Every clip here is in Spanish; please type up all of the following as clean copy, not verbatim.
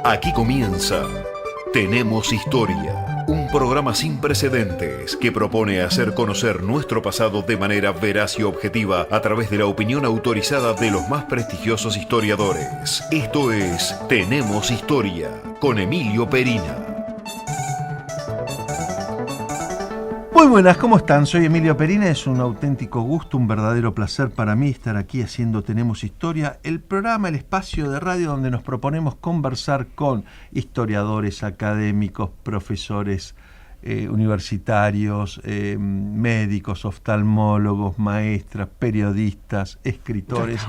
Aquí comienza Tenemos Historia, un programa sin precedentes que propone hacer conocer nuestro pasado de manera veraz y objetiva a través de la opinión autorizada de los más prestigiosos historiadores. Esto es Tenemos Historia, con Emilio Perina. Muy buenas, ¿cómo están? Soy Emilio Perina, es un auténtico gusto, un verdadero placer para mí estar aquí haciendo Tenemos Historia, el programa, el espacio de radio donde nos proponemos conversar con historiadores, académicos, profesores universitarios, médicos, oftalmólogos, maestras, periodistas, escritores.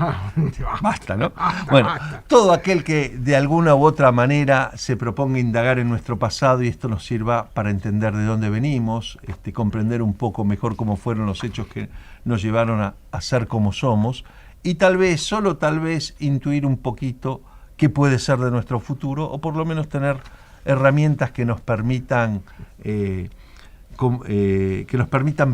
Basta, ¿no? Bueno, todo aquel que de alguna u otra manera se proponga indagar en nuestro pasado y esto nos sirva para entender de dónde venimos, comprender un poco mejor cómo fueron los hechos que nos llevaron a ser como somos y tal vez, solo tal vez, intuir un poquito qué puede ser de nuestro futuro o por lo menos tener herramientas que nos permitan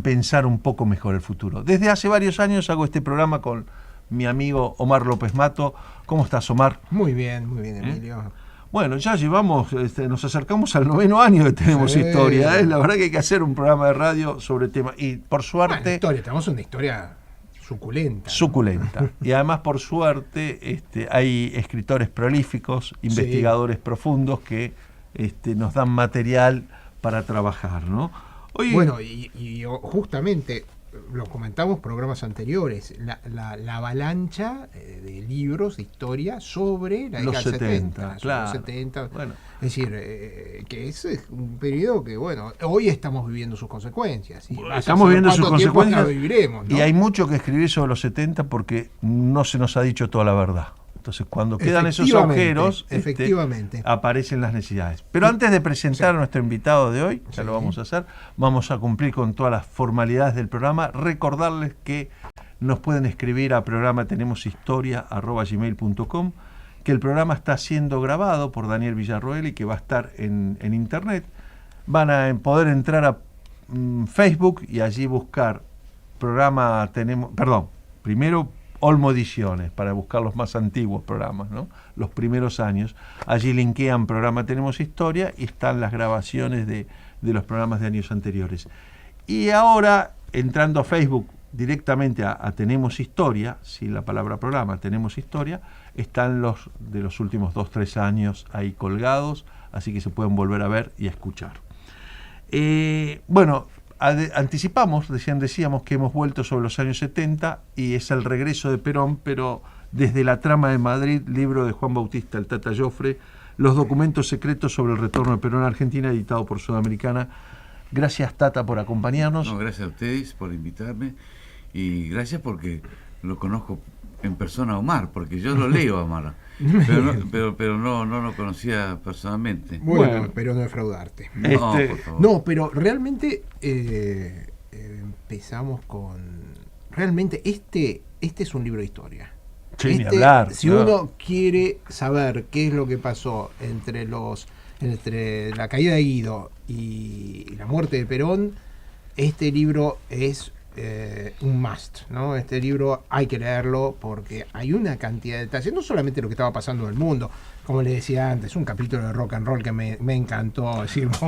pensar un poco mejor el futuro. Desde hace varios años hago este programa con mi amigo Omar López Mato. ¿Cómo estás, Omar? Muy bien, Emilio. Bueno, ya llevamos, nos acercamos al 9º año que tenemos historia. La verdad que hay que hacer un programa de radio sobre el tema. Y por suerte... tenemos una historia suculenta. Suculenta. Y además, por suerte, hay escritores prolíficos, investigadores profundos que nos dan material para trabajar, ¿no? Oye, bueno, y justamente lo comentamos en programas anteriores, la avalancha de libros de historia sobre la década del 70. Claro. Los 70. Bueno. Es decir, que es un periodo que, bueno, hoy estamos viviendo sus consecuencias. Estamos viviendo sus consecuencias lo viviremos, ¿no? Y hay mucho que escribir sobre los 70 porque no se nos ha dicho toda la verdad. Entonces, cuando quedan esos agujeros, aparecen las necesidades. Pero antes de presentar a nuestro invitado de hoy, ya lo vamos a hacer, vamos a cumplir con todas las formalidades del programa. Recordarles que nos pueden escribir a programa tenemoshistoria@gmail.com, que el programa está siendo grabado por Daniel Villarroel y que va a estar en internet. Van a poder entrar a Facebook y allí buscar primero Olmo Ediciones, para buscar los más antiguos programas, ¿no? Los primeros años. Allí linkean programa Tenemos Historia y están las grabaciones de los programas de años anteriores. Y ahora, entrando a Facebook directamente a Tenemos Historia, sin la palabra programa, Tenemos Historia, están los de los últimos 2-3 años ahí colgados, así que se pueden volver a ver y a escuchar. Bueno, anticipamos, decíamos que hemos vuelto sobre los años 70 y es el regreso de Perón, pero desde La trama de Madrid, libro de Juan Bautista el Tata Joffre, los documentos secretos sobre el retorno de Perón a Argentina, editado por Sudamericana. Gracias, Tata, por acompañarnos. No, gracias a ustedes por invitarme y gracias porque lo conozco en persona a Omar, porque yo lo leo a Omar, pero no lo conocía personalmente. Bueno, pero no defraudarte. No, por favor. No, pero realmente empezamos con... Realmente este es un libro de historia. Sí, ni hablar. Si uno quiere saber qué es lo que pasó entre la caída de Guido y la muerte de Perón, este libro es un must, ¿no? Este libro hay que leerlo porque hay una cantidad de detalles, no solamente lo que estaba pasando en el mundo, como le decía antes, un capítulo de rock and roll que me encantó, decir, los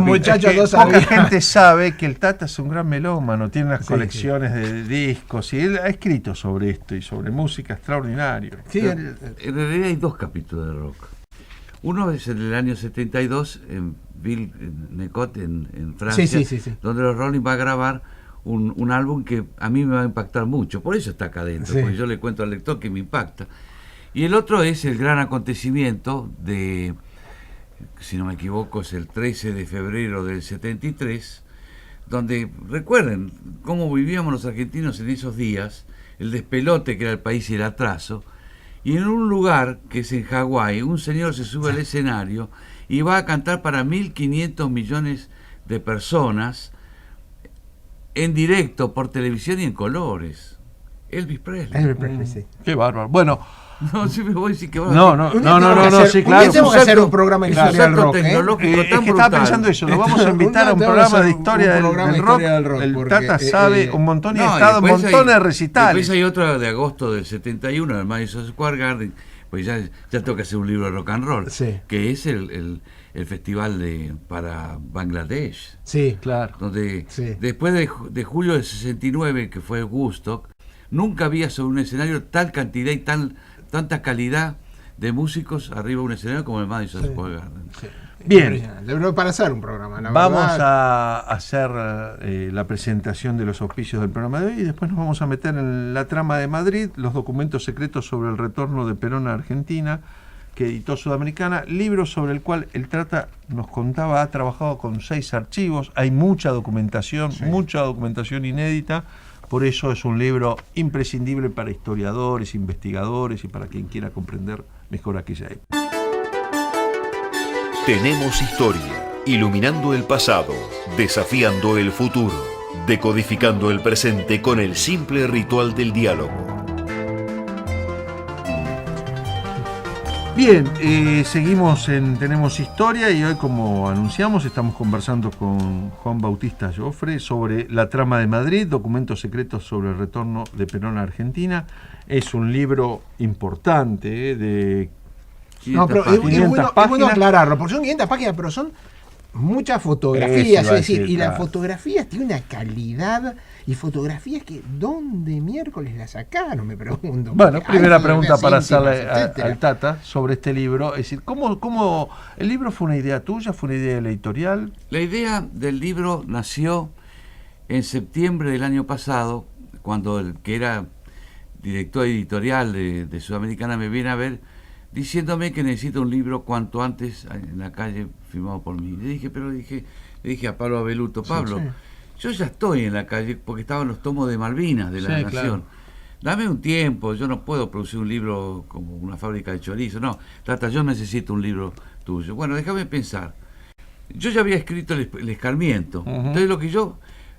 muchachos no sabían. Poca gente sabe que el Tata es un gran melómano, tiene unas colecciones de discos y él ha escrito sobre esto y sobre música extraordinario. Sí, en realidad hay 2 capítulos de rock. Uno es en el año 72 en Ville-Necot, en Francia, donde los Rolling va a grabar un álbum que a mí me va a impactar mucho, por eso está acá adentro, porque yo le cuento al lector que me impacta. Y el otro es el gran acontecimiento de, si no me equivoco, es el 13 de febrero del 73, donde recuerden cómo vivíamos los argentinos en esos días, el despelote que era el país y el atraso, y en un lugar que es en Hawái, un señor se sube al escenario y va a cantar para 1.500 millones de personas, en directo, por televisión y en colores. Elvis Presley. Sí. Qué bárbaro. Bueno, No, sí me voy a decir que va No, sí, claro. Tenemos que hacer un programa de historia del rock, tecnológico es que estaba pensando eso, lo vamos a invitar a un programa de historia del rock. El Tata sabe un montón y ha estado en montones de recitales. Después hay otra de agosto del 71 en el Madison Square Garden. pues ya tengo que hacer un libro de rock and roll, Sí. que es el festival para Bangladesh. Sí, Claro. Donde Sí. después de julio del 69, que fue Woodstock, nunca había sobre un escenario tal cantidad y tanta calidad de músicos arriba de un escenario como el Madison Sí. Square Garden. sí. Bien. Impresionante. Pero para hacer un programa, la Vamos verdad. a hacer la presentación de los auspicios del programa de hoy y después nos vamos a meter en la trama de Madrid, los documentos secretos sobre el retorno de Perón a Argentina, que editó Sudamericana, libro sobre el cual el Trata nos contaba, ha trabajado con 6 archivos, hay mucha documentación inédita, por eso es un libro imprescindible para historiadores, investigadores y para quien quiera comprender mejor aquella época. Tenemos historia, iluminando el pasado, desafiando el futuro, decodificando el presente con el simple ritual del diálogo. Bien, seguimos en Tenemos Historia y hoy, como anunciamos, estamos conversando con Juan Bautista Joffre sobre La trama de Madrid, documentos secretos sobre el retorno de Perón a Argentina. Es un libro importante, de No, pero 500 es bueno páginas. aclararlo, porque son 500 páginas, pero son muchas fotografías, Eso iba es a decir, decir, y las claro. fotografías tienen una calidad, y fotografías que ¿dónde miércoles las sacaron? Me pregunto. Bueno, Porque primera hay pregunta para íntimas, hacerle etcétera. al Tata sobre este libro. Es decir, ¿cómo el libro fue una idea tuya, fue una idea de la editorial? La idea del libro nació en septiembre del año pasado, cuando el que era director editorial de Sudamericana me viene a ver diciéndome que necesito un libro cuanto antes en la calle firmado por mí. Le dije a Pablo Abeluto, Pablo, sí. yo ya estoy en la calle porque estaban los tomos de Malvinas de la Sí, Nación. claro. Dame un tiempo, yo no puedo producir un libro como una fábrica de chorizo. No, Tata, yo necesito un libro tuyo. Bueno, déjame pensar. Yo ya había escrito el Escarmiento. Ujú. Entonces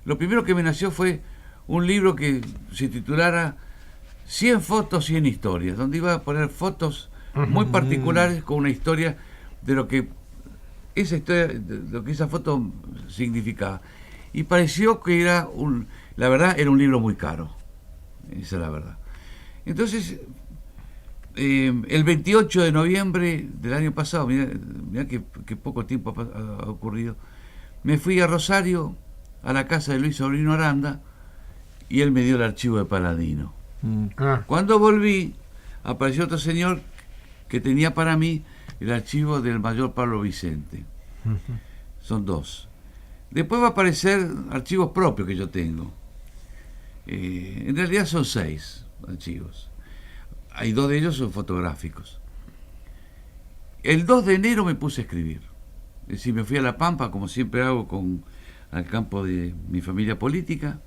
lo primero que me nació fue un libro que se titulara 100 fotos, 100 historias, donde iba a poner fotos muy particulares con una historia de lo que esa foto significaba. Y pareció que la verdad era un libro muy caro. Esa es la verdad. Entonces, el 28 de noviembre del año pasado, mirá que poco tiempo ha ocurrido, me fui a Rosario, a la casa de Luis Sobrino Aranda, y él me dio el archivo de Paladino. Ah, Cuando volví, apareció otro señor que tenía para mí el archivo del mayor Pablo Vicente. Son 2. Después va a aparecer archivos propios que yo tengo. En realidad son 6 archivos. Hay 2 de ellos son fotográficos. El 2 de enero me puse a escribir. Es decir, me fui a La Pampa, como siempre hago, al campo de mi familia política.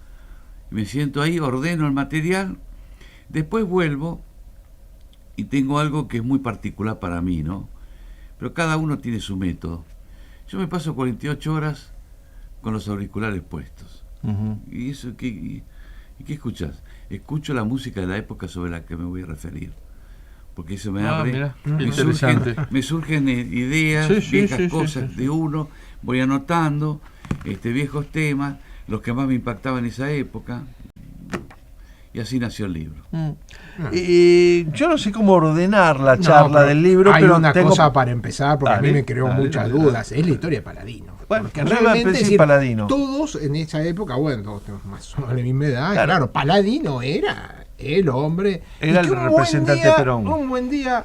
Me siento ahí, ordeno el material. Después vuelvo y tengo algo que es muy particular para mí, ¿no? Pero cada uno tiene su método. Yo me paso 48 horas con los auriculares puestos. Ujú. ¿Y eso qué? ¿Y qué escuchas? Escucho la música de la época sobre la que me voy a referir. Porque eso me abre. Mira, me interesante. surgen ideas, Sí, sí, viejas sí, cosas sí. de uno. Voy anotando viejos temas, los que más me impactaban en esa época. Y así nació el libro. Yo no sé cómo ordenar la charla pero del libro, hay pero una tengo... cosa para empezar, porque Dale, a mí me creó dale, muchas dale, dudas. Es la historia de Paladino. Bueno, Porque yo iba a realmente, decir es decir, Paladino. todos en esa época, bueno, todos tenemos más o menos la misma edad. Claro. Claro, Paladino era el hombre. Era y que el un buen representante día- Perón. Un buen día,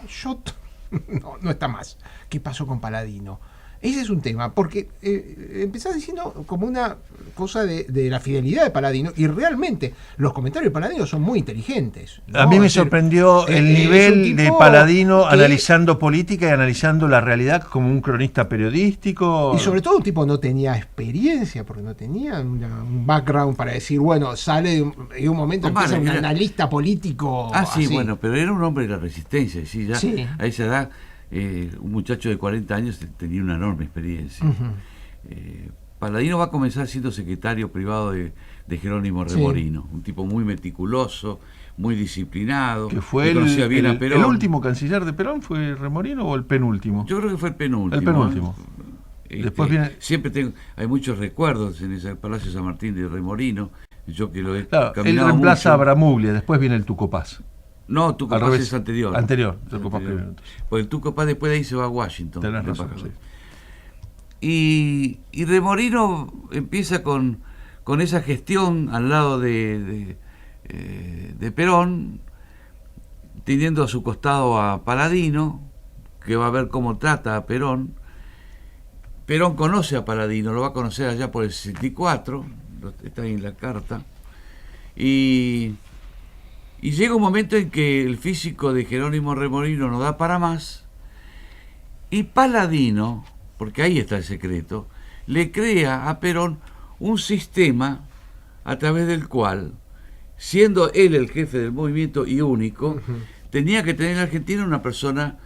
no está más. ¿Qué pasó con Paladino? Ese es un tema, porque empezás diciendo como una cosa de la fidelidad de Paladino, y realmente los comentarios de Paladino son muy inteligentes, ¿no? A mí me Es decir, sorprendió el es un nivel tipo de Paladino que- analizando política y analizando la realidad como un cronista periodístico. Y sobre todo un tipo no tenía experiencia, porque no tenía un background para decir, bueno, sale de un momento Omar, empieza un era- analista político. Sí, así. bueno, pero era un hombre de la resistencia. ¿Sí? Ya Sí. a esa edad, un muchacho de 40 años tenía una enorme experiencia. Ujú. Paladino va a comenzar siendo secretario privado de Jerónimo Sí. Remorino, un tipo muy meticuloso, muy disciplinado, Que fue que conocía bien a Perón. el último canciller de Perón, ¿fue Remorino o el penúltimo? Yo creo que fue el penúltimo. El penúltimo. Después viene- Siempre hay muchos recuerdos en ese Palacio San Martín de Remorino. Yo que lo he Claro, él caminado reemplaza mucho. a Bramuglia, después viene el Tucopaz. No, Tuco Al Paz revés. es anterior. Anterior, Tuco Paz primero. Porque el Tuco Paz después de ahí se va a Washington. Tenés razón, sí. Y Remorino empieza con esa gestión al lado de Perón, teniendo a su costado a Paladino, que va a ver cómo trata a Perón. Perón conoce a Paladino, lo va a conocer allá por el 64, está ahí en la carta, y llega un momento en que el físico de Jerónimo Remorino no da para más, y Paladino, porque ahí está el secreto, le crea a Perón un sistema a través del cual, siendo él el jefe del movimiento y único, tenía que tener en Argentina una persona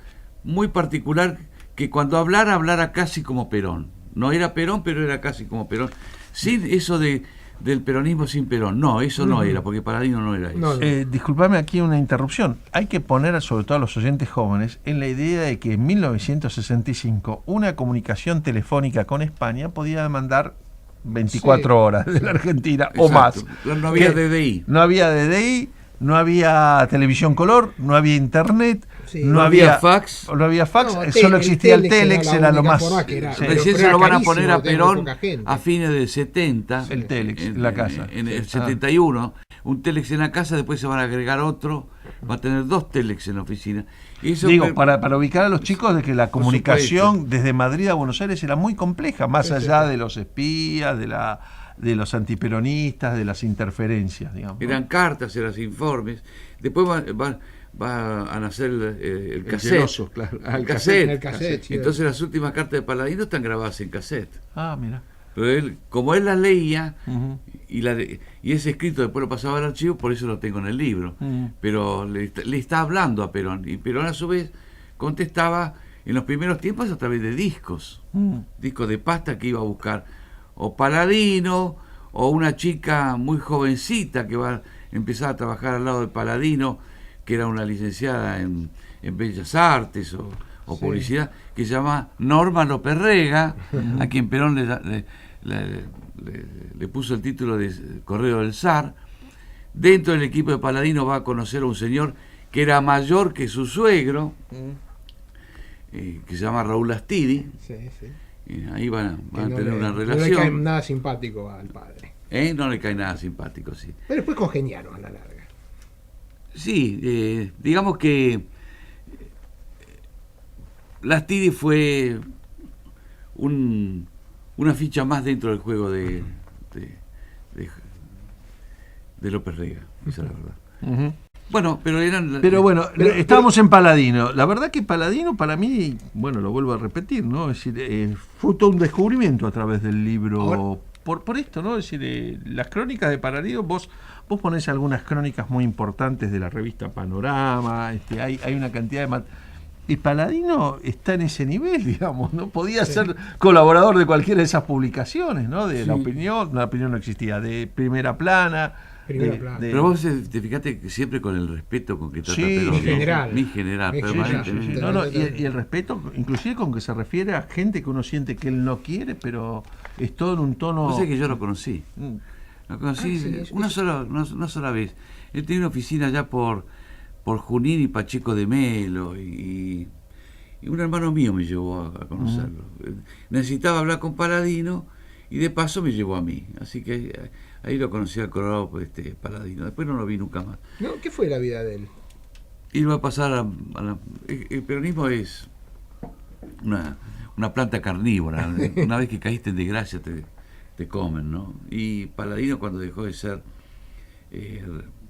muy particular que cuando hablara casi como Perón. No era Perón, pero era casi como Perón. Sin eso del peronismo sin Perón. No, eso no era, porque Paladino no era eso. Disculpame aquí una interrupción. Hay que poner, sobre todo a los oyentes jóvenes, en la idea de que en 1965 una comunicación telefónica con España podía demandar 24 horas de la Argentina. Exacto. O más. No había DDI. No había DDI, no había televisión color, no había internet. Sí, no había fax. No había fax, solo existía el Telex, era lo más. Recién se lo van a poner a Perón a fines del 70. El Telex en la casa. En el 71. Un Telex en la casa, después se van a agregar otro. Va a tener 2 Telex en la oficina. Y eso para ubicar a los chicos de que la comunicación desde Madrid a Buenos Aires era muy compleja, más allá de los espías, de los antiperonistas, de las interferencias, digamos. Eran cartas, eran informes. Después va a nacer el cassette. Geloso, claro. El cassette. Sí. Entonces las últimas cartas de Paladino están grabadas en cassette. Ah, mira. Pero él, como él las leía, y ese escrito después lo pasaba al archivo, por eso lo tengo en el libro. Pero le está hablando a Perón, y Perón a su vez contestaba en los primeros tiempos a través de discos. Discos de pasta que iba a buscar o Paladino, o una chica muy jovencita que va a empezar a trabajar al lado de Paladino, que era una licenciada en Bellas Artes o publicidad, que se llama Norma López Rega, a quien Perón le puso el título de Correo del Zar. Dentro del equipo de Paladino va a conocer a un señor que era mayor que su suegro, que se llama Raúl Astidi. Ahí van a tener una relación. No le cae nada simpático al padre. No le cae nada simpático, sí. Pero después congeniaron a la larga. Sí, digamos que Lastidi fue una ficha más dentro del juego de López Rega, esa es la verdad. Bueno, pero bueno, estábamos en Paladino. La verdad que Paladino para mí, bueno, lo vuelvo a repetir, ¿no? Es decir, fue todo un descubrimiento a través del libro. Ahora, por esto, ¿no? Es decir, las crónicas de Paladino, vos ponés algunas crónicas muy importantes de la revista Panorama, hay una cantidad de... Y Paladino está en ese nivel, digamos, ¿no? Podía ser colaborador de cualquiera de esas publicaciones, ¿no? De La Opinión no existía, de Primera Plana. Pero vos te fijaste que siempre con el respeto con que trata Perón. Mi general, permanentemente. Y el respeto, inclusive con que se refiere a gente que uno siente que él no quiere, pero es todo en un tono... No sé que yo lo conocí. Lo conocí una sola vez. Él tenía una oficina allá por Junín y Pacheco de Melo, y un hermano mío me llevó a conocerlo. Necesitaba hablar con Paladino y de paso me llevó a mí. Así que ahí lo conocí al Colorado Paladino. Después no lo vi nunca más. ¿Qué fue la vida de él? Iba a pasar el peronismo es una planta carnívora. Una vez que caíste en desgracia te comen, ¿no? Y Paladino, cuando dejó de ser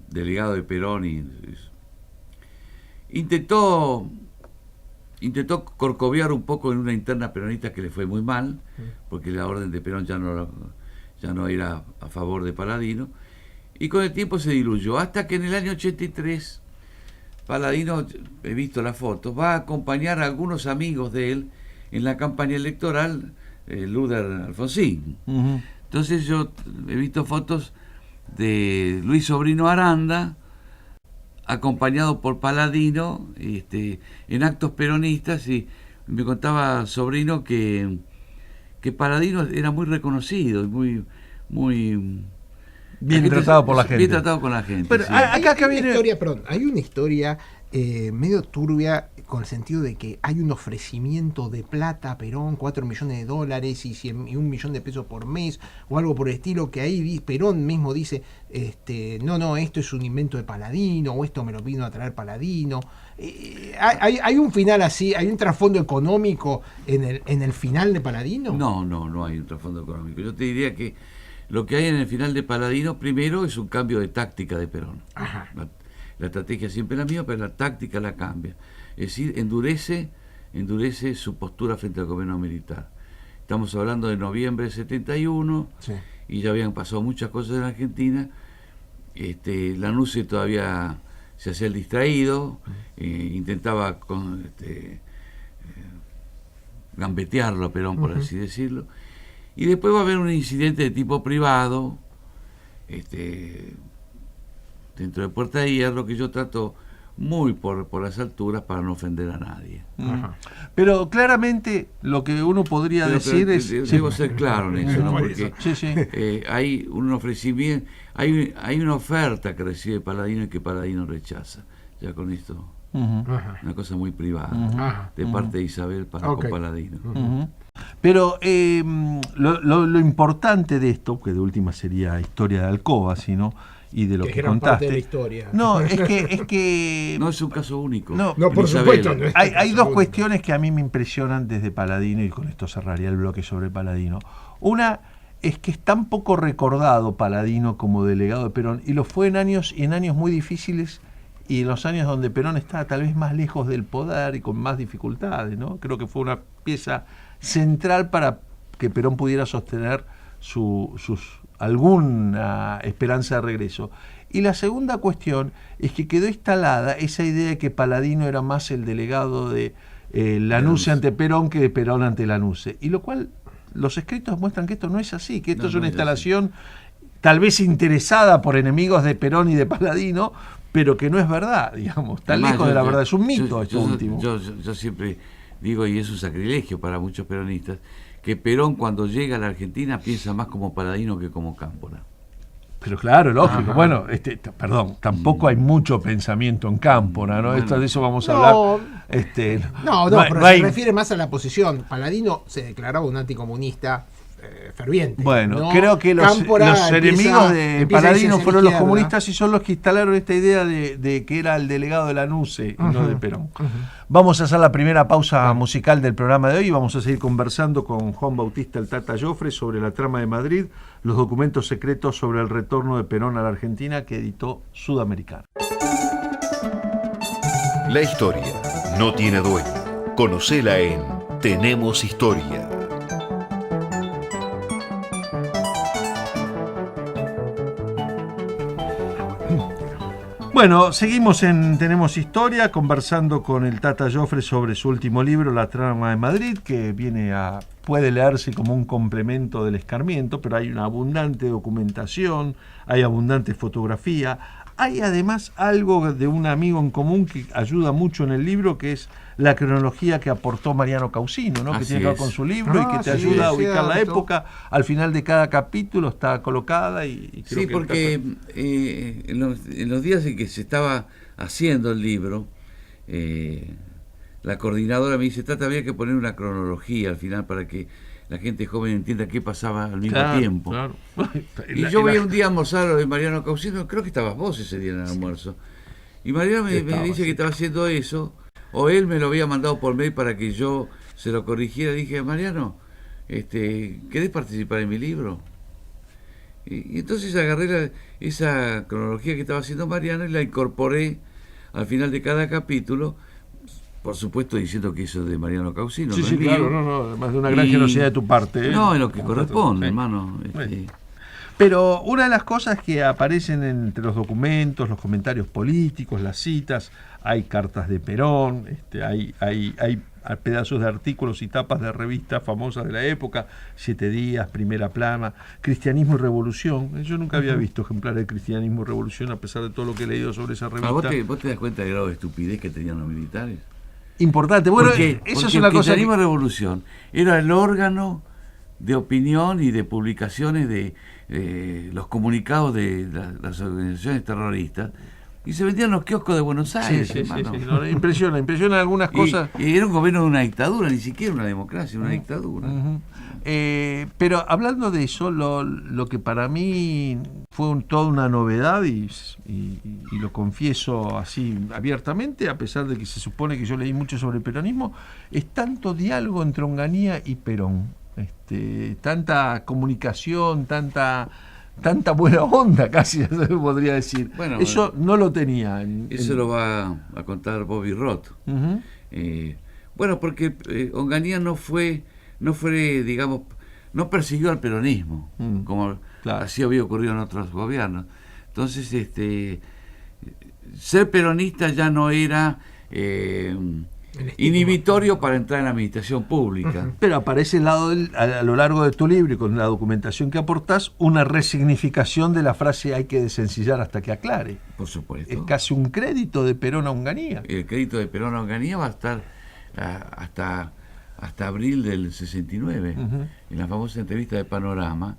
delegado de Perón, intentó corcovear un poco en una interna peronista que le fue muy mal, porque la orden de Perón ya no era a favor de Paladino, y con el tiempo se diluyó, hasta que en el año 83 Paladino, he visto las fotos, va a acompañar a algunos amigos de él en la campaña electoral, Luder Alfonsín. Entonces yo he visto fotos de Luis Sobrino Aranda acompañado por Paladino en actos peronistas, y me contaba Sobrino que Paladino era muy reconocido y muy bien tratado por la gente. Bien tratado con la gente. Pero sí. Hay una historia medio turbia, con el sentido de que hay un ofrecimiento de plata a Perón, 4 millones de dólares y 1 millón de pesos por mes, o algo por el estilo, que ahí Perón mismo dice, no, esto es un invento de Paladino, o esto me lo vino a traer Paladino. ¿Hay un final así? ¿Hay un trasfondo económico en el final de Paladino? No hay un trasfondo económico. Yo te diría que lo que hay en el final de Paladino, primero, es un cambio de táctica de Perón. Ajá. La estrategia siempre es la misma, pero la táctica la cambia. Es decir, endurece su postura frente al gobierno militar. Estamos hablando de noviembre de 71, sí, y ya habían pasado muchas cosas en Argentina. Lanuse todavía se hacía el distraído, intentaba gambetearlo a Perón, por así decirlo. Y después va a haber un incidente de tipo privado, dentro de Puerta de Hierro, que yo trato muy por las alturas para no ofender a nadie. Ajá. Pero claramente lo que uno podría decir es... Debo ser claro en eso, ¿no? Porque hay un ofrecimiento, hay una oferta que recibe Paladino y que Paladino rechaza. Ya con esto, una cosa muy privada, de parte de Isabel para con Paladino. Pero lo importante de esto, que de última sería historia de Alcoba, sino... y de lo que contaste. Parte de la historia. No, es que no es un caso único. No, por supuesto. No hay dos cuestiones que a mí me impresionan desde Paladino, y con esto cerraría el bloque sobre Paladino. Una es que es tan poco recordado Paladino como delegado de Perón, y lo fue en años muy difíciles, y en los años donde Perón estaba tal vez más lejos del poder y con más dificultades, ¿no? Creo que fue una pieza central para que Perón pudiera sostener alguna esperanza de regreso. Y la segunda cuestión es que quedó instalada esa idea de que Paladino era más el delegado de Lanuse ante Perón que de Perón ante Lanuse, y lo cual los escritos muestran que esto no es así, que esto es una instalación tal vez interesada por enemigos de Perón y de Paladino, pero que no es verdad, digamos, está lejos de la verdad, es un mito esto último. Yo siempre digo, y es un sacrilegio para muchos peronistas, que Perón cuando llega a la Argentina piensa más como Paladino que como Cámpora. Pero claro, lógico. Bueno, tampoco hay mucho pensamiento en Cámpora, ¿no? De eso vamos a hablar. Pero se refiere más a la posición. Paladino se declaraba un anticomunista ferviente. Bueno, ¿no? creo que los enemigos de Paladino fueron los comunistas, y son los que instalaron esta idea de que era el delegado de Lanuse y no de Perón. Vamos a hacer la primera pausa musical del programa de hoy y vamos a seguir conversando con Juan Bautista el Tata Joffre sobre la trama de Madrid, los documentos secretos sobre el retorno de Perón a la Argentina que editó Sudamericana. La historia no tiene dueño. Conocela en Tenemos Historia. Bueno, seguimos en Tenemos Historia, conversando con el Tata Joffre sobre su último libro, La trama de Madrid, que puede leerse como un complemento del Escarmiento, pero hay una abundante documentación, hay abundante fotografía, hay además algo de un amigo en común que ayuda mucho en el libro, que es la cronología que aportó Mariano Causino, ¿no? Que tiene que ver con su libro y que te ayuda a ubicar la época. Al final de cada capítulo está colocada y creo sí, porque en los días en que se estaba haciendo el libro, la coordinadora me dice, Tata, había que poner una cronología al final para que la gente joven entienda qué pasaba al mismo tiempo. Claro. Y yo voy un día a almorzar de Mariano Causino, creo que estabas vos ese día en el almuerzo. Y Mariano me dice que estaba haciendo eso, o él me lo había mandado por mail para que yo se lo corrigiera. Dije, Mariano, ¿querés participar en mi libro? Y entonces agarré esa cronología que estaba haciendo Mariano y la incorporé al final de cada capítulo. Por supuesto diciendo que eso es de Mariano Causino. Sí, sí, claro, además de una gran generosidad de tu parte. No, en lo que corresponde, hermano. Pero una de las cosas que aparecen entre los documentos, los comentarios políticos, las citas, hay cartas de Perón, hay pedazos de artículos y tapas de revistas famosas de la época, 7 días, Primera Plana, Cristianismo y Revolución. Yo nunca había visto ejemplares de Cristianismo y Revolución, a pesar de todo lo que he leído sobre esa revista. ¿Vos te das cuenta del grado de estupidez que tenían los militares? Importante. Bueno, porque eso es una cosa. El Cristianismo y Revolución era el órgano de opinión y de publicaciones de los comunicados de las organizaciones terroristas, y se vendían en los kioscos de Buenos Aires, hermano. Sí. No, impresiona algunas cosas. Y era un gobierno de una dictadura, ni siquiera una democracia, una dictadura. Pero hablando de eso, lo que para mí fue toda una novedad, y lo confieso así abiertamente, a pesar de que se supone que yo leí mucho sobre el peronismo, es tanto diálogo entre Onganía y Perón. Tanta comunicación, tanta buena onda, casi se podría decir. Bueno, eso no lo tenía. Eso lo va a contar Bobby Roth. Bueno, porque Onganía no fue, digamos, no persiguió al peronismo, como así había ocurrido en otros gobiernos. Entonces, ser peronista ya no era inhibitorio para entrar en la administración pública. Pero aparece a lo largo de tu libro y con la documentación que aportás, una resignificación de la frase "hay que desencillar hasta que aclare". Por supuesto. Es casi un crédito de Perón a Onganía. El crédito de Perón a Onganía va a estar hasta abril del 69, en la famosa entrevista de Panorama,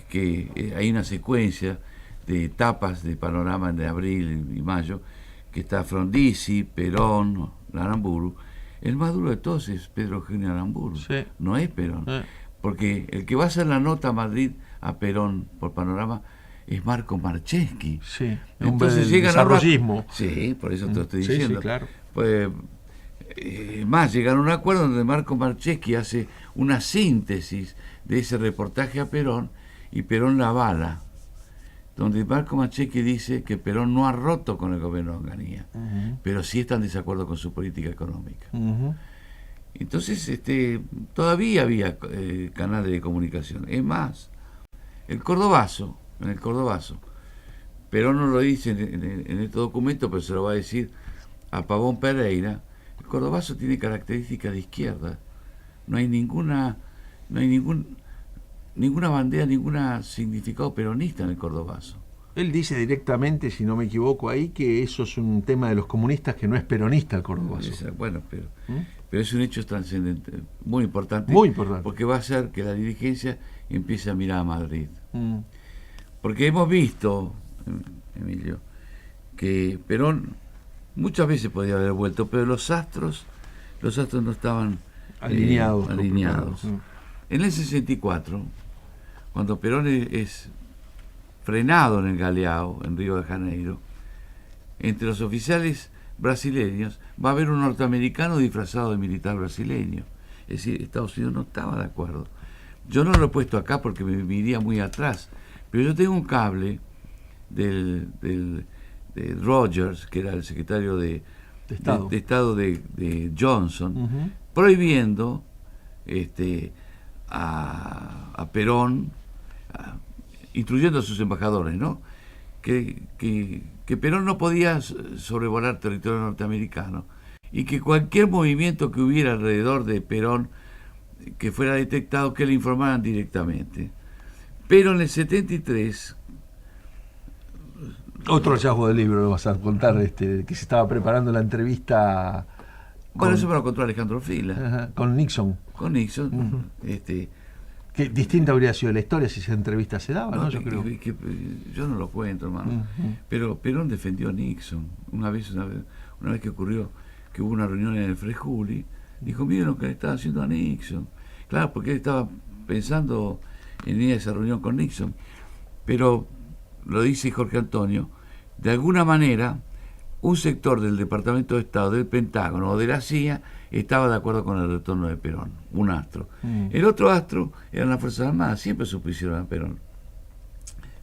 que hay una secuencia de etapas de Panorama de abril y mayo, que está Frondizi, Perón, Aramburu. El más duro de todos es Pedro Eugenio Aramburu, no es Perón, porque el que va a hacer la nota a Madrid a Perón por Panorama es Marco Marcheschi. Entonces llegan desarrollismo. Sí, por eso te lo estoy diciendo. Claro. Pues, más, llegaron a un acuerdo donde Marco Marcheschi hace una síntesis de ese reportaje a Perón, y Perón la avala, donde Marco Marcheschi dice que Perón no ha roto con el gobierno de Onganía, pero sí está en desacuerdo con su política económica. Entonces, todavía había canales de comunicación. Es más, en el Cordobazo, Perón no lo dice en este documento, pero se lo va a decir a Pavón Pereira. El Cordobazo tiene características de izquierda. No hay ninguna bandera, ningún significado peronista en el Cordobazo. Él dice directamente, si no me equivoco ahí, que eso es un tema de los comunistas, que no es peronista el Cordobazo. Bueno, pero es un hecho trascendente, muy importante, porque va a hacer que la dirigencia empiece a mirar a Madrid. Porque hemos visto, Emilio, que Perón muchas veces podía haber vuelto, pero los astros no estaban alineados. En el 64, cuando Perón es frenado en el Galeão, en Río de Janeiro, entre los oficiales brasileños va a haber un norteamericano disfrazado de militar brasileño. Es decir, Estados Unidos no estaba de acuerdo. Yo no lo he puesto acá porque me iría muy atrás, pero yo tengo un cable de Rogers, que era el secretario de Estado de Johnson, prohibiendo a Perón, instruyendo a sus embajadores, ¿no? Que Perón no podía sobrevolar territorio norteamericano, y que cualquier movimiento que hubiera alrededor de Perón que fuera detectado, que le informaran directamente. Pero en el 73... Otro hallazgo del libro, lo vas a contar, que se estaba preparando la entrevista... Bueno, eso me lo contó Alejandro Fila. Con Nixon. Con Nixon. Que distinta habría sido la historia si esa entrevista se daba, ¿no? Yo creo. Yo no lo cuento, hermano. Pero Perón defendió a Nixon. Una vez que ocurrió que hubo una reunión en el Frejuli, dijo, miren lo que le estaba haciendo a Nixon. Claro, porque él estaba pensando en ir a esa reunión con Nixon. Pero, lo dice Jorge Antonio, de alguna manera, un sector del Departamento de Estado, del Pentágono o de la CIA estaba de acuerdo con el retorno de Perón, un astro. El otro astro eran las Fuerzas Armadas, siempre supusieron a Perón.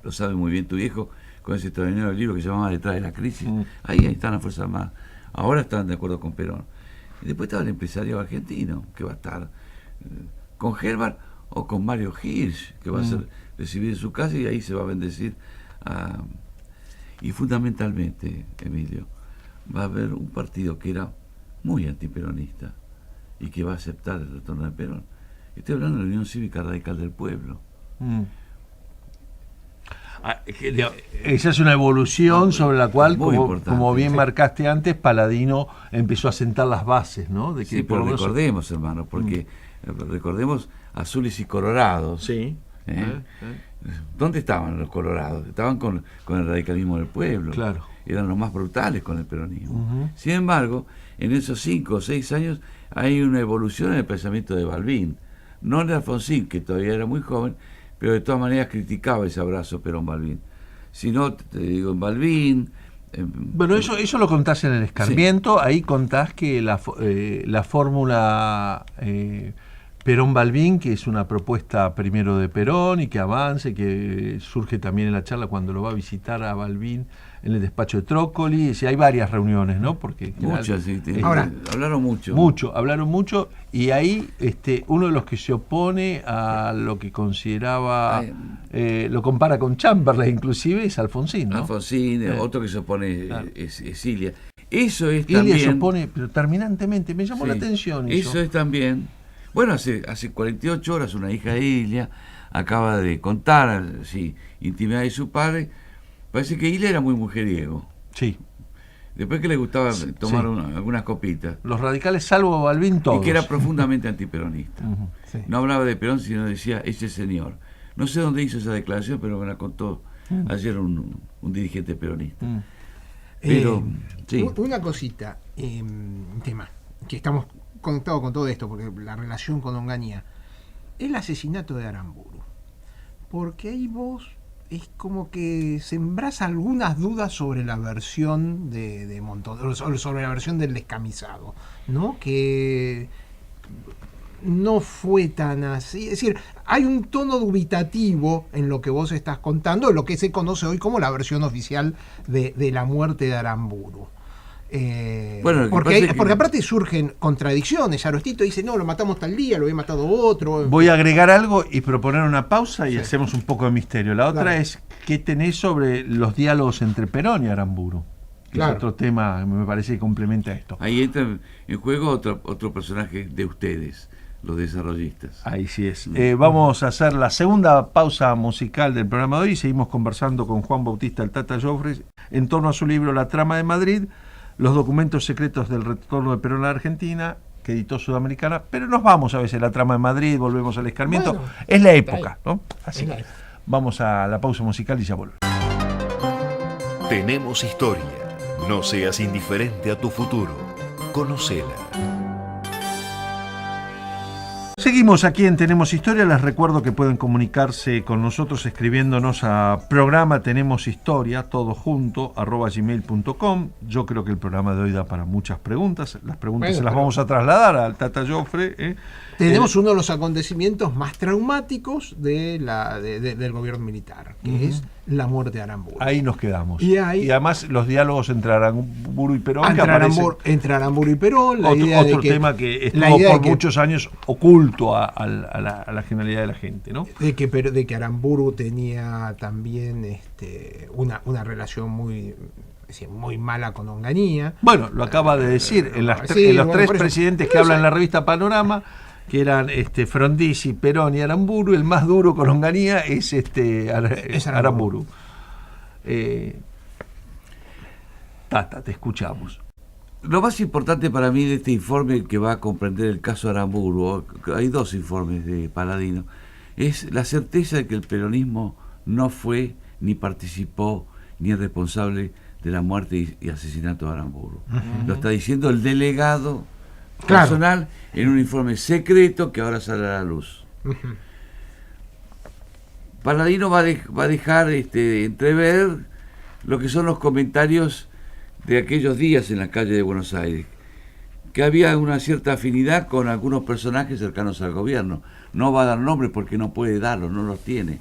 Lo sabe muy bien tu viejo con ese extraordinario libro que se llamaba Detrás de la crisis. Ahí están las Fuerzas Armadas. Ahora están de acuerdo con Perón. Y después estaba el empresario argentino, que va a estar con Herbert o con Mario Hirsch, que va a ser recibido en su casa, y ahí se va a bendecir. Y fundamentalmente, Emilio, va a haber un partido que era muy antiperonista y que va a aceptar el retorno de Perón. Estoy hablando de la Unión Cívica Radical del Pueblo. Esa es una evolución sobre la cual, como bien marcaste antes, Paladino empezó a sentar las bases, ¿no? De que pero recordemos, hermano, porque recordemos azules y colorados. Sí. ¿Dónde estaban los colorados? Estaban con el radicalismo del pueblo. Claro. Eran los más brutales con el peronismo. Sin embargo, en esos 5 o 6 años hay una evolución en el pensamiento de Balbín. No de Alfonsín, que todavía era muy joven, pero de todas maneras criticaba ese abrazo Perón-Balbín. Si no, te digo, en Balbín... Bueno, eso lo contás en El Escarmiento, sí. Ahí contás que la fórmula Perón-Balbín, que es una propuesta primero de Perón y que avance, que surge también en la charla cuando lo va a visitar a Balbín en el despacho de Trócoli. Y hay varias reuniones, ¿no? Porque muchas, sí. Hablaron mucho. Hablaron mucho, y ahí uno de los que se opone a lo que consideraba, lo compara con Chamberlain inclusive, es Alfonsín, ¿no? Alfonsín, otro que se opone es Ilia. Eso es Ilia también... se opone, pero terminantemente, me llamó la atención eso es también... Bueno, hace 48 horas una hija de Ilia acaba de contar intimidad de su padre. Parece que Ilia era muy mujeriego. Sí. Después que le gustaba tomar algunas copitas. Los radicales, salvo Balbín, todos. Y que era profundamente antiperonista. No hablaba de Perón, sino decía ese señor. No sé dónde hizo esa declaración, pero me la contó ayer un dirigente peronista. Pero, una cosita, tema, que estamos conectados con todo esto, porque la relación con Onganía, el asesinato de Aramburu. Porque ahí vos es como que sembrás algunas dudas sobre la versión de Montoneros, sobre la versión del descamisado, ¿no? Que no fue tan así. Es decir, hay un tono dubitativo en lo que vos estás contando, lo que se conoce hoy como la versión oficial de la muerte de Aramburu. Porque aparte surgen contradicciones. Arostito dice, no, lo matamos tal día, lo había matado otro. Voy a agregar algo y proponer una pausa y hacemos un poco de misterio. La otra es, ¿qué tenés sobre los diálogos entre Perón y Aramburu? Que es otro tema que me parece que complementa esto. Ahí entra en juego otro personaje de ustedes, los desarrollistas. Ahí sí es. Vamos a hacer la segunda pausa musical del programa de hoy y seguimos conversando con Juan Bautista el Tata Joffre en torno a su libro La Trama de Madrid, los documentos secretos del retorno de Perón a la Argentina, que editó Sudamericana, pero nos vamos a veces a La Trama de Madrid, volvemos al Escarmiento. Bueno, es la época, ¿no? Así que vamos a la pausa musical y ya volvemos. Tenemos historia. No seas indiferente a tu futuro. Conócela. Seguimos aquí en Tenemos Historia. Les recuerdo que pueden comunicarse con nosotros escribiéndonos a programa Tenemos Historia, todo junto, @gmail.com. Yo creo que el programa de hoy da para muchas preguntas. Las preguntas se las vamos a trasladar al Tata Joffre. Tenemos uno de los acontecimientos más traumáticos del gobierno militar, que es la muerte de Aramburu. Ahí nos quedamos. Y además los diálogos entre Aramburu y Perón. Entre Aramburu y Perón. Otro tema que estuvo por muchos años oculto a la generalidad de la gente, ¿no? De que Aramburu tenía también una relación muy mala con Onganía. Bueno, lo acaba de decir en los tres presidentes que hablan en la revista Panorama, que eran Frondizi, Perón y Aramburu. El más duro con Onganía es Aramburu. Tata, te escuchamos. Lo más importante para mí de este informe, que va a comprender el caso Aramburu, hay 2 informes de Paladino, es la certeza de que el peronismo no fue, ni participó, ni es responsable de la muerte y asesinato de Aramburu. Lo está diciendo el delegado personal en un informe secreto que ahora sale a la luz. Paladino va a dejar entrever lo que son los comentarios de aquellos días en la calle de Buenos Aires, que había una cierta afinidad con algunos personajes cercanos al gobierno. No va a dar nombres porque no puede darlos, no los tiene,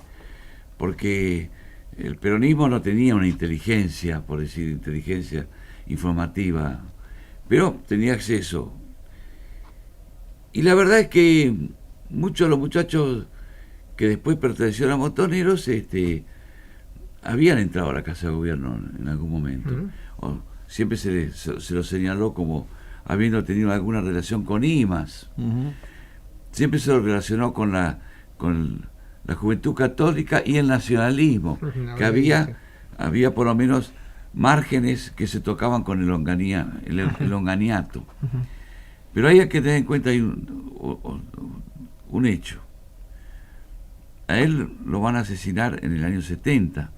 porque el peronismo no tenía una inteligencia, por decir inteligencia informativa, pero tenía acceso. Y la verdad es que muchos de los muchachos que después pertenecieron a Montoneros habían entrado a la Casa de Gobierno en algún momento. Siempre se lo señaló como habiendo tenido alguna relación con IMAS. Siempre se lo relacionó con la Juventud Católica y el nacionalismo, que había por lo menos márgenes que se tocaban con el onganiato. Pero hay que tener en cuenta un hecho. a él lo van a asesinar en el año 70,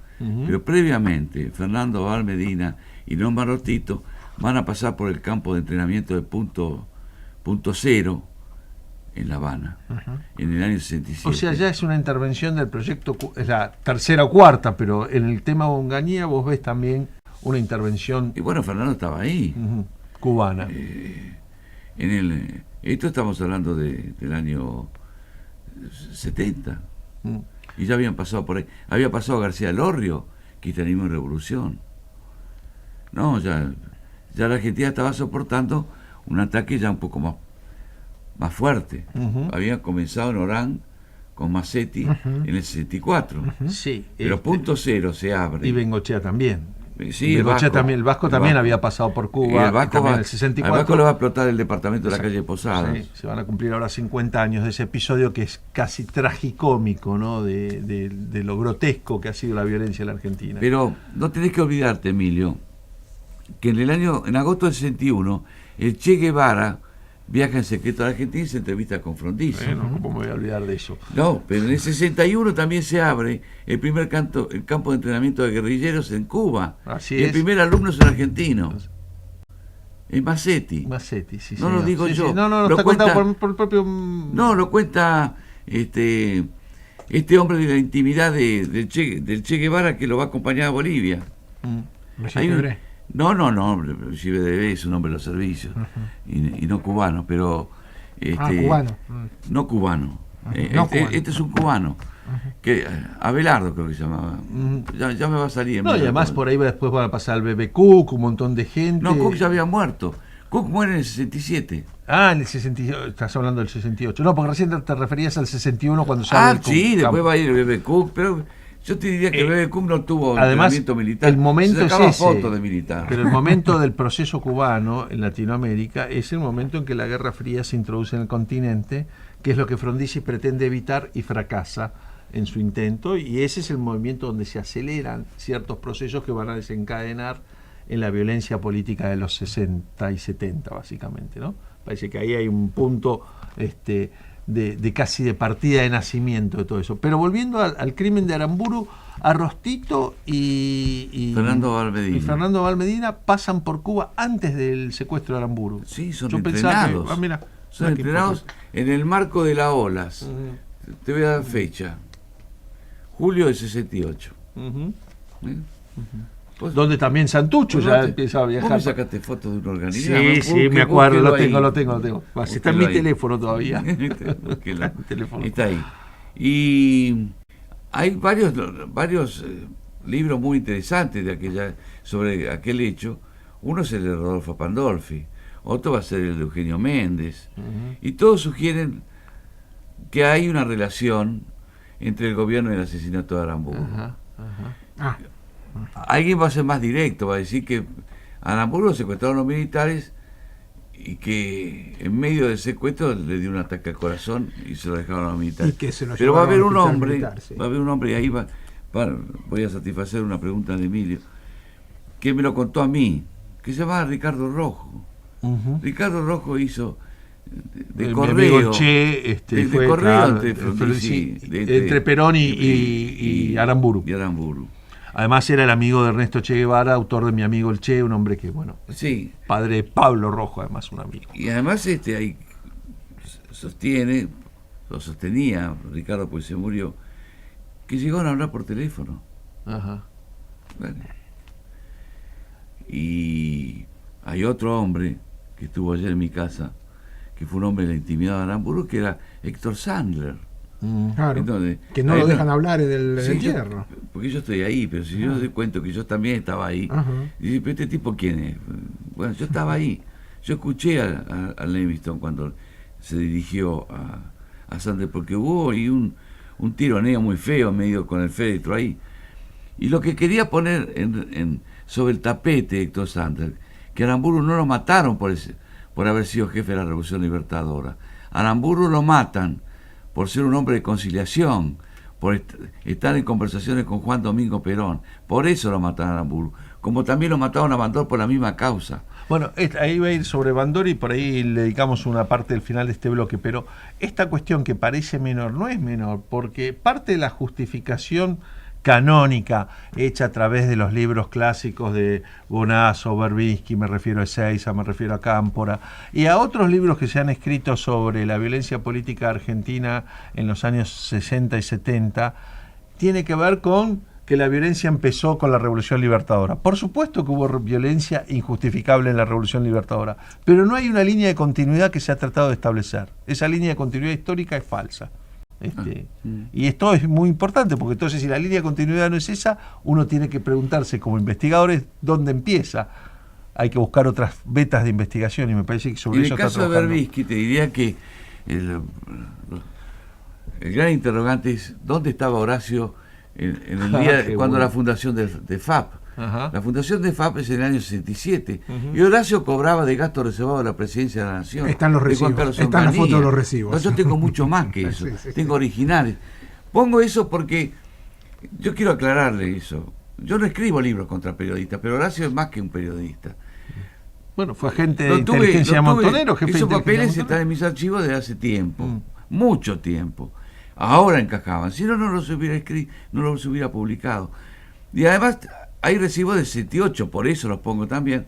pero previamente Fernando Abal Medina y Norma Rostito van a pasar por el campo de entrenamiento de punto cero en La Habana, en el año 67. O sea, ya es una intervención del proyecto, es la tercera o cuarta, pero en el tema Onganía vos ves también una intervención... Y bueno, Fernando estaba ahí. Cubana. Esto estamos hablando del año 70. Y ya habían pasado por ahí. Había pasado García Lorrio, Cristianismo y Revolución. No, ya la Argentina estaba soportando un ataque ya un poco más fuerte. Había comenzado en Orán con Massetti en el 64. Sí. Pero punto cero se abre. Y Bengochea también. Sí, el Vasco también había pasado por Cuba. El Vasco en el 64. Al Vasco le va a explotar el departamento de la calle Posadas. Sí, se van a cumplir ahora 50 años de ese episodio que es casi tragicómico, ¿no? De lo grotesco que ha sido la violencia en la Argentina. Pero no tenés que olvidarte, Emilio, que en agosto del 61, el Che Guevara viaja en secreto a la Argentina y se entrevista con Frondizi. Bueno, ¿cómo me voy a olvidar de eso? No, pero en el 61 también se abre el campo de entrenamiento de guerrilleros en Cuba. Así y el primer alumno es un argentino. Es Massetti. Massetti, sí, no lo digo yo. Sí. No, lo está cuenta, contado por el propio... No, lo cuenta este hombre de la intimidad del Che Guevara, que lo va a acompañar a Bolivia. No, CBDB es un hombre de los servicios y no cubano, pero cubano. No cubano. No cubano. Este es un cubano que Abelardo creo que se llamaba. Ya me va a salir. No, y además por ahí después van a pasar el Bebe Cook, un montón de gente. No, Cook ya había muerto. Cook muere en el 67. En el 68, estás hablando del 68. No, porque recién te referías al 61 cuando se abre el sí, después va a ir el Bebe Cook, pero yo te diría que Bebe Cook no tuvo entrenamiento militar. El momento se sacaba es ese, fotos de militar. Pero el momento del proceso cubano en Latinoamérica es el momento en que la Guerra Fría se introduce en el continente, que es lo que Frondizi pretende evitar y fracasa en su intento, y ese es el movimiento donde se aceleran ciertos procesos que van a desencadenar en la violencia política de los 60 y 70, básicamente, ¿no? Parece que ahí hay un punto de casi de partida de nacimiento de todo eso. Pero volviendo al crimen de Aramburu, a Rostito y Fernando Abal Medina pasan por Cuba antes del secuestro de Aramburu. Sí, son entrenados. Son entrenados en el marco de la OLAS. Te voy a dar fecha. Julio del 68. Donde también Santucho ya empieza a viajar. ¿Vos me sacaste fotos de un organigrama? Sí, me acuerdo, lo tengo. Está en mi teléfono todavía. Está ahí. Y hay varios libros muy interesantes sobre aquel hecho. Uno es el de Rodolfo Pandolfi, otro va a ser el de Eugenio Méndez. Y todos sugieren que hay una relación entre el gobierno y el asesinato de Aramburu. Alguien va a ser más directo, va a decir que Aramburu lo secuestraron los militares y que en medio del secuestro le dio un ataque al corazón y se lo dejaron a los militares. Pero va a haber un hombre, y ahí voy a satisfacer una pregunta de Emilio, que me lo contó a mí, que se llama Ricardo Rojo. Ricardo Rojo hizo de correo, entre Perón y Aramburu. Además era el amigo de Ernesto Che Guevara, autor de Mi amigo el Che, un hombre que, padre de Pablo Rojo, además un amigo. Y además ahí sostenía Ricardo, pues se murió, que llegaron a hablar por teléfono. Bueno. Y hay otro hombre que estuvo ayer en mi casa, que fue un hombre de la intimidad de Aramburu, que era Héctor Sandler. Claro, entonces, que no lo dejan hablar en el entierro. Porque yo estoy ahí, pero si yo doy cuenta que yo también estaba ahí, y dice, pero ¿este tipo quién es? Bueno, yo estaba ahí. Yo escuché a Levingston cuando se dirigió a Sandler, porque hubo ahí un tironeo muy feo medio con el féretro ahí. Y lo que quería poner sobre el tapete Héctor Sandler, que Aramburu no lo mataron por haber sido jefe de la Revolución Libertadora. Aramburu lo matan por ser un hombre de conciliación, por estar en conversaciones con Juan Domingo Perón. Por eso lo mataron a Aramburu. Como también lo mataron a Bandol por la misma causa. Bueno, ahí va a ir sobre Bandor y por ahí le dedicamos una parte del final de este bloque, pero esta cuestión que parece menor no es menor, porque parte de la justificación canónica hecha a través de los libros clásicos de Bonazo, Berbisky, me refiero a Ezeiza, me refiero a Cámpora, y a otros libros que se han escrito sobre la violencia política argentina en los años 60 y 70, tiene que ver con que la violencia empezó con la Revolución Libertadora. Por supuesto que hubo violencia injustificable en la Revolución Libertadora, pero no hay una línea de continuidad que se ha tratado de establecer. Esa línea de continuidad histórica es falsa. Y esto es muy importante, porque entonces si la línea de continuidad no es esa, uno tiene que preguntarse como investigadores dónde empieza. Hay que buscar otras vetas de investigación y me parece que sobre eso está trabajando. En el caso de Berbisky te diría que el gran interrogante es ¿dónde estaba Horacio en el día cuando la fundación de FAP? Ajá. La fundación de FAP es en el año 67 y Horacio cobraba de gasto reservado de la presidencia de la Nación. Están los recibos, están las fotos de los recibos. No, yo tengo mucho más que eso, tengo originales. Pongo eso porque yo quiero aclararle eso. Yo no escribo libros contra periodistas, pero Horacio es más que un periodista. Bueno, fue agente de inteligencia Montonero, jefe de esos inteligencia papeles Montonero. están en mis archivos desde hace tiempo, mucho tiempo. Ahora encajaban, si no, no los hubiera escrito, no los hubiera publicado. Y además hay recibos de 78, por eso los pongo también,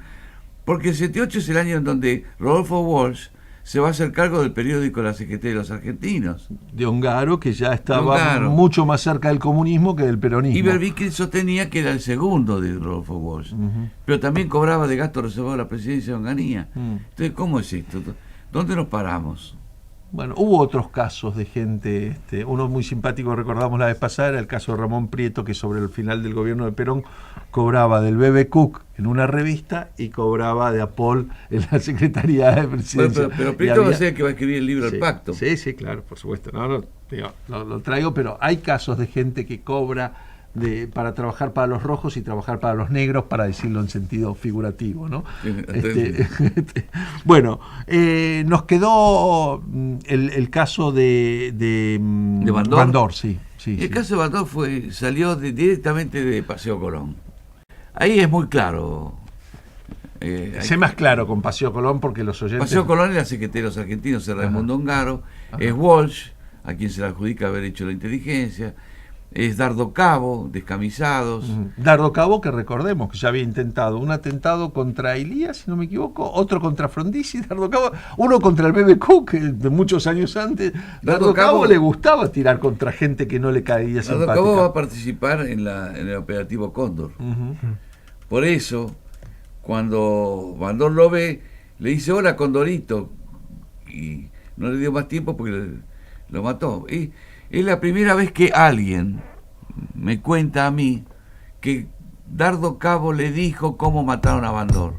porque el 78 es el año en donde Rodolfo Walsh se va a hacer cargo del periódico La Secretaría de los Argentinos. De Ongaro, que ya estaba mucho más cerca del comunismo que del peronismo. Y Berbisky sostenía que era el segundo de Rodolfo Walsh, pero también cobraba de gasto reservado a la presidencia de Onganía. Entonces, ¿cómo es esto? ¿Dónde nos paramos? Bueno, hubo otros casos de gente, uno muy simpático, recordamos la vez pasada, era el caso de Ramón Prieto, que sobre el final del gobierno de Perón cobraba del B.B. Cook en una revista y cobraba de Apol en la Secretaría de Presidencia. Bueno, pero Prieto va a ser el que va a escribir el libro El Pacto. Sí, claro, por supuesto. Lo traigo, pero hay casos de gente que cobra para trabajar para los rojos y trabajar para los negros, para decirlo en sentido figurativo, ¿no? Bueno, nos quedó el caso de Bandor, sí. El caso de Bandor salió directamente de Paseo Colón. Ahí es muy claro. Sé más claro con Paseo Colón porque los oyentes... Paseo Colón es la Secretaría de los Argentinos, es Raimundo Ongaro, es Walsh, a quien se le adjudica haber hecho la inteligencia, es Dardo Cabo, Descamisados. Dardo Cabo, que recordemos que ya había intentado un atentado contra Elías, si no me equivoco, otro contra Frondizi, Dardo Cabo, uno contra el B.B. Cook, de muchos años antes. Dardo Cabo le gustaba tirar contra gente que no le caía simpática. Dardo Cabo va a participar en el operativo Cóndor. Por eso, cuando Bandor lo ve, le dice, hola Condorito, y no le dio más tiempo porque lo mató. Y es la primera vez que alguien me cuenta a mí que Dardo Cabo le dijo cómo mataron a Bandor,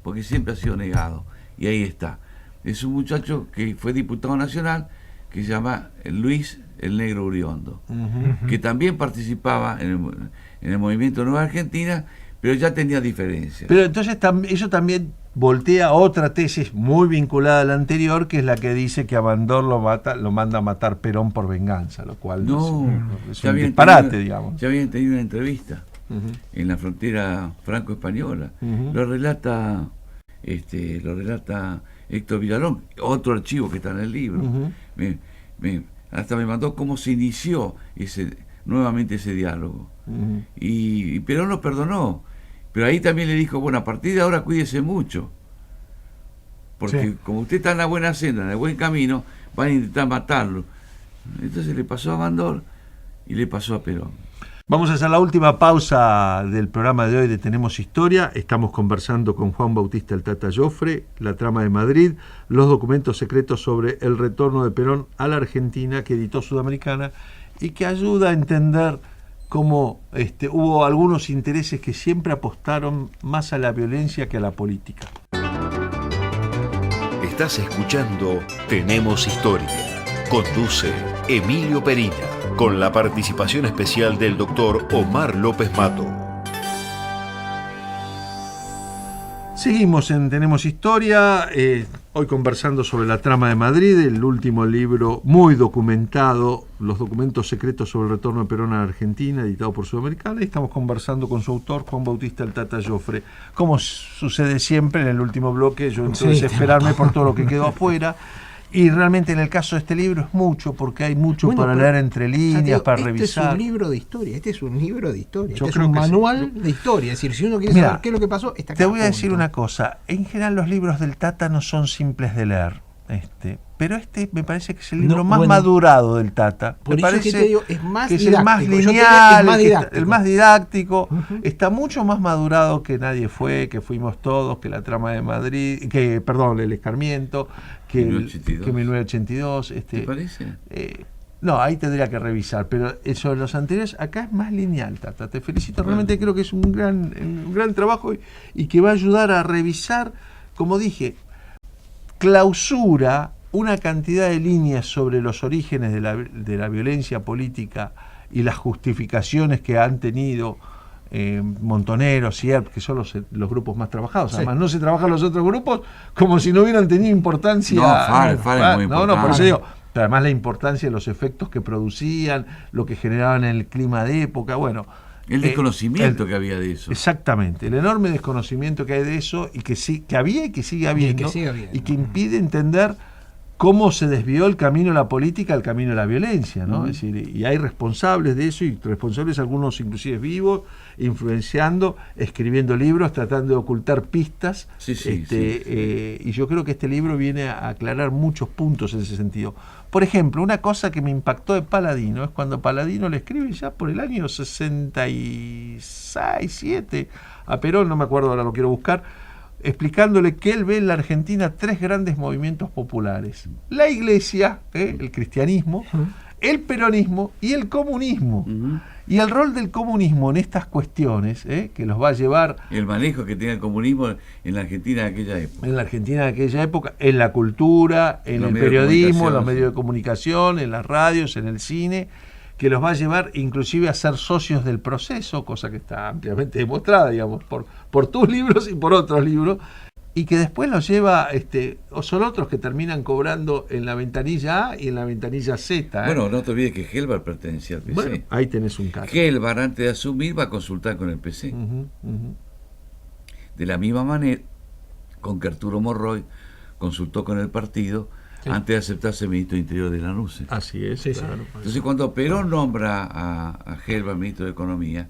porque siempre ha sido negado. Y ahí está. Es un muchacho que fue diputado nacional, que se llama Luis el Negro Uriondo, que también participaba en el movimiento Nueva Argentina, pero ya tenía diferencias. Pero entonces eso también voltea otra tesis muy vinculada a la anterior, que es la que dice que a Bandor lo manda a matar Perón por venganza, lo cual es un disparate, digamos. Ya habían tenido una entrevista en la frontera franco-española. Lo relata Héctor Villalón, otro archivo que está en el libro. Hasta me mandó cómo se inició nuevamente ese diálogo. Y Perón lo perdonó. Pero ahí también le dijo, bueno, a partir de ahora cuídese mucho, porque como usted está en la buena senda, en el buen camino, van a intentar matarlo. Entonces le pasó a Bandor y le pasó a Perón. Vamos a hacer la última pausa del programa de hoy de Tenemos Historia. Estamos conversando con Juan Bautista el Tata Joffre, la trama de Madrid, los documentos secretos sobre el retorno de Perón a la Argentina que editó Sudamericana y que ayuda a entender cómo hubo algunos intereses que siempre apostaron más a la violencia que a la política. Estás escuchando Tenemos Historia. Conduce Emilio Perina, con la participación especial del doctor Omar López Mato. Seguimos en Tenemos Historia. Hoy conversando sobre La trama de Madrid, el último libro muy documentado, Los documentos secretos sobre el retorno de Perón a la Argentina, editado por Sudamericana, y estamos conversando con su autor, Juan Bautista El Tata Joffre. Como sucede siempre en el último bloque, yo entro a desesperarme por todo lo que quedó afuera. Y realmente en el caso de este libro es mucho, porque hay mucho para leer entre líneas, para revisar. Este es un libro de historia, este es un manual de historia. Es decir, si uno quiere saber qué es lo que pasó, está acá. Te voy a decir una cosa, en general los libros del Tata no son simples de leer, pero este me parece que es el libro más madurado del Tata. Por eso que te digo, es más didáctico. Es el más lineal, el más didáctico, está mucho más madurado que Nadie fue, que Fuimos Todos, que La trama de Madrid, El escarmiento, que 1982. ¿Te parece? No, ahí tendría que revisar, pero sobre los anteriores, acá es más lineal, Tata. Te felicito, realmente creo que es un gran trabajo y que va a ayudar a revisar, como dije, clausura una cantidad de líneas sobre los orígenes de la violencia política y las justificaciones que han tenido Montoneros, Sierp, que son los grupos más trabajados. Además, no se trabajan los otros grupos como si no hubieran tenido importancia. Fare es muy importante. No, por eso digo, pero además la importancia de los efectos que producían, lo que generaban en el clima de época, el desconocimiento que había de eso. Exactamente, el enorme desconocimiento que hay de eso y que había y que sigue habiendo, y que impide entender cómo se desvió el camino de la política al camino de la violencia, ¿no? Es decir, y hay responsables de eso, y responsables algunos inclusive vivos, influenciando, escribiendo libros, tratando de ocultar pistas. Y yo creo que este libro viene a aclarar muchos puntos en ese sentido. Por ejemplo, una cosa que me impactó de Paladino es cuando Paladino le escribe ya por el año 66, 7 a Perón, no me acuerdo, ahora lo quiero buscar, explicándole que él ve en la Argentina 3 grandes movimientos populares: la Iglesia, el cristianismo, el peronismo y el comunismo. Y el rol del comunismo en estas cuestiones, que los va a llevar... El manejo que tenía el comunismo en la Argentina de aquella época. En la Argentina de aquella época, en la cultura, en el periodismo, en los medios de comunicación, en las radios, en el cine, que los va a llevar inclusive a ser socios del proceso, cosa que está ampliamente demostrada, digamos, por tus libros y por otros libros, y que después los lleva, o son otros que terminan cobrando en la ventanilla A y en la ventanilla Z. Bueno, no te olvides que Gelbar pertenecía al PC. Bueno, ahí tenés un caso. Gelbar, antes de asumir, va a consultar con el PC. De la misma manera con que Arturo Morroy consultó con el partido antes de aceptarse ministro de Interior de Lanús. Así es, claro. Entonces, cuando Perón nombra a Gelbar ministro de Economía,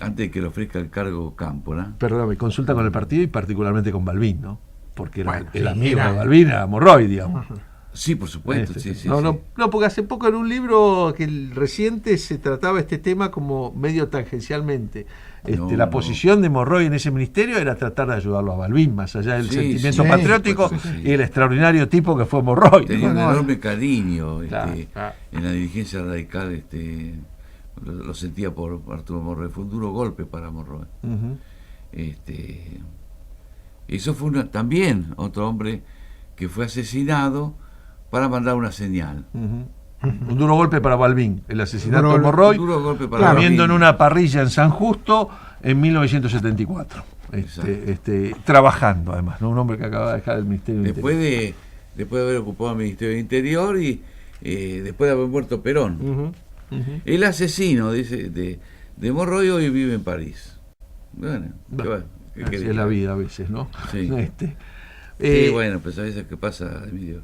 antes de que le ofrezca el cargo Cámpora... Perdón, consulta con el partido y particularmente con Balbín, ¿no? Porque el amigo de Balbín era Morroy, digamos. Sí, por supuesto. No, porque hace poco en un libro reciente se trataba este tema como medio tangencialmente. La posición de Morroy en ese ministerio era tratar de ayudarlo a Balbín, más allá del sentimiento patriótico y el extraordinario tipo que fue Morroy. Tenía un enorme cariño en la dirigencia radical, lo sentía por Arturo Morroy. Fue un duro golpe para Morroy. Eso fue también otro hombre que fue asesinado para mandar una señal. Un duro golpe para Balbín, el asesinato de Morroy, comiendo en una parrilla en San Justo en 1974. Trabajando, además, ¿no? Un hombre que acaba de dejar el Ministerio del Interior. Después de haber ocupado el Ministerio del Interior y después de haber muerto Perón. El asesino de Morroy hoy vive en París. Bueno, así es la vida a veces, ¿no? Sí. Bueno, pues a veces ¿qué pasa, Emilio?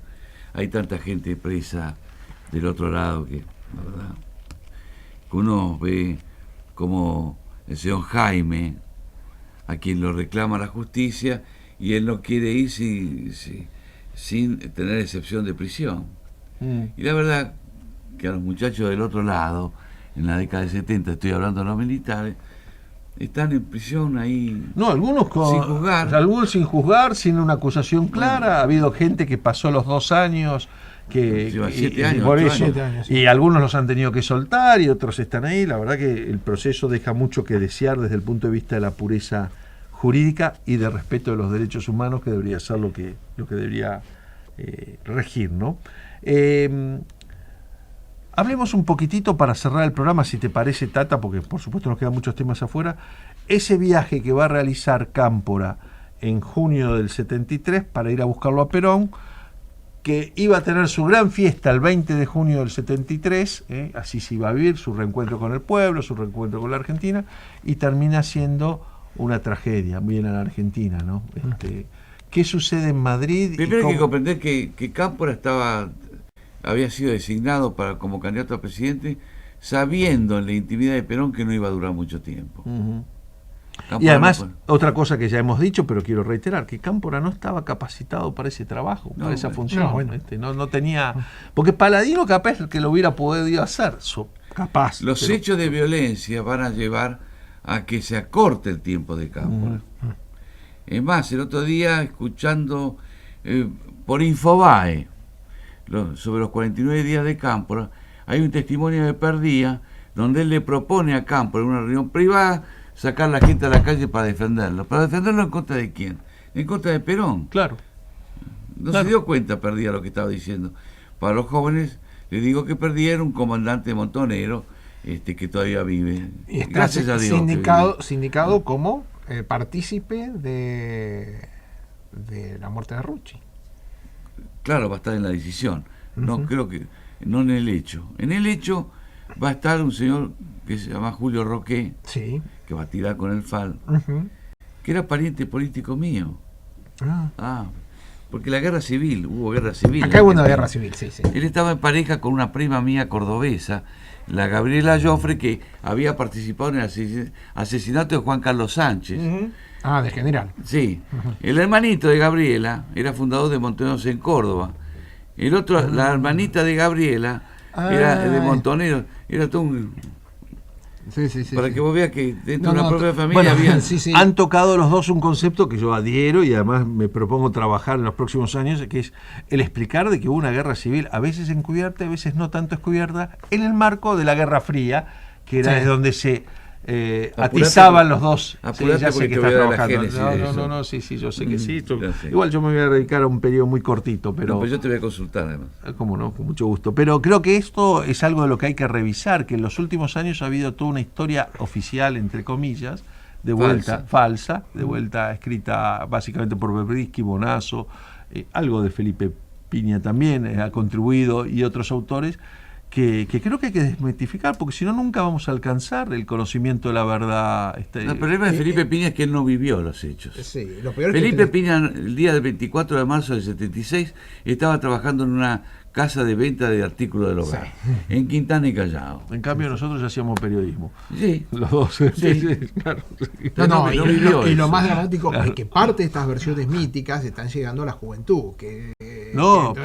Hay tanta gente presa del otro lado que, la verdad, que uno ve como el señor Jaime, a quien lo reclama la justicia, y él no quiere ir sin tener excepción de prisión. Y la verdad que a los muchachos del otro lado, en la década de 70, estoy hablando de los militares, están en prisión ahí. No, algunos sin juzgar. Algunos sin juzgar, sin una acusación clara. Ha habido gente que pasó los 2 años, lleva 7 años, por eso, 7 años, y algunos los han tenido que soltar y otros están ahí. La verdad que el proceso deja mucho que desear desde el punto de vista de la pureza jurídica y de respeto de los derechos humanos, que debería ser lo que debería regir, ¿no? Hablemos un poquitito para cerrar el programa, si te parece, Tata, porque por supuesto nos quedan muchos temas afuera. Ese viaje que va a realizar Cámpora en junio del 73 para ir a buscarlo a Perón, que iba a tener su gran fiesta el 20 de junio del 73, así se iba a vivir su reencuentro con el pueblo, su reencuentro con la Argentina, y termina siendo una tragedia, bien a la Argentina, ¿no? ¿Qué sucede en Madrid? Primero hay que comprender que Cámpora había sido designado como candidato a presidente, sabiendo en la intimidad de Perón que no iba a durar mucho tiempo. Y además, otra cosa que ya hemos dicho, pero quiero reiterar, que Cámpora no estaba capacitado para ese trabajo, para esa función. No tenía... Porque Paladino capaz que lo hubiera podido hacer, capaz. Los hechos de violencia van a llevar a que se acorte el tiempo de Cámpora. Es más, el otro día, escuchando por Infobae sobre los 49 días de Cámpora, hay un testimonio de Perdía donde él le propone a Cámpora en una reunión privada sacar a la gente a la calle para defenderlo. ¿Para defenderlo en contra de quién? En contra de Perón. Claro. Se dio cuenta Perdía lo que estaba diciendo. Para los jóvenes, les digo que Perdía era un comandante montonero que todavía vive. Y está gracias a Dios. Sindicado como partícipe de la muerte de Rucci. Claro, va a estar en la decisión. No creo que... No en el hecho. En el hecho va a estar un señor que se llama Julio Roqué, sí, que va a tirar con el FAL, que era pariente político mío. Porque hubo guerra civil. Acá hubo una guerra civil, sí. Él estaba en pareja con una prima mía cordobesa, la Gabriela Joffre, que había participado en el asesinato de Juan Carlos Sánchez. De general. Sí. El hermanito de Gabriela era fundador de Montoneros en Córdoba. El otro, la hermanita de Gabriela, era de Montoneros. Era todo un... para que vos veas que dentro de una propia familia había... Han tocado los dos un concepto que yo adhiero y además me propongo trabajar en los próximos años, que es el explicar de que hubo una guerra civil, a veces encubierta, a veces no tanto encubierta, en el marco de la Guerra Fría, que era donde se atizaban los dos. Ya sé que estás trabajando. Yo sé que sí. Igual yo me voy a dedicar a un periodo muy cortito, pero yo te voy a consultar además. Cómo no, con mucho gusto. Pero creo que esto es algo de lo que hay que revisar, que en los últimos años ha habido toda una historia oficial, entre comillas, de vuelta falsa, de vuelta escrita básicamente por Berbrisky, Bonazo, algo de Felipe Piña también ha contribuido, y otros autores, que creo que hay que desmitificar, porque si no nunca vamos a alcanzar el conocimiento de la verdad. El problema de Felipe Piña es que él no vivió los hechos. Sí, lo peor Felipe es que Piña, el día del 24 de marzo del 76, estaba trabajando en una casa de venta de artículos del hogar, en Quintana y Callao. En cambio nosotros hacíamos periodismo. Sí. Los dos. Claro. No vivió y lo eso. más dramático es que parte de estas versiones míticas están llegando a la juventud. Los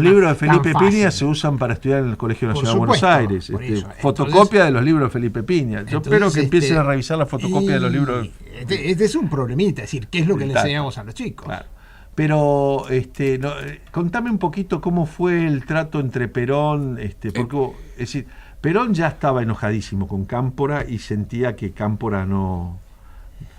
libros de Felipe Piña se usan para estudiar en el Colegio Nacional de Buenos Aires. Fotocopia de los libros de Felipe Piña. Yo espero que empiecen a revisar la fotocopia de los libros. Este es un problemita, es decir, ¿qué es lo que le enseñamos a los chicos? Claro. Pero contame un poquito cómo fue el trato entre Perón, porque es decir, Perón ya estaba enojadísimo con Cámpora y sentía que Cámpora no...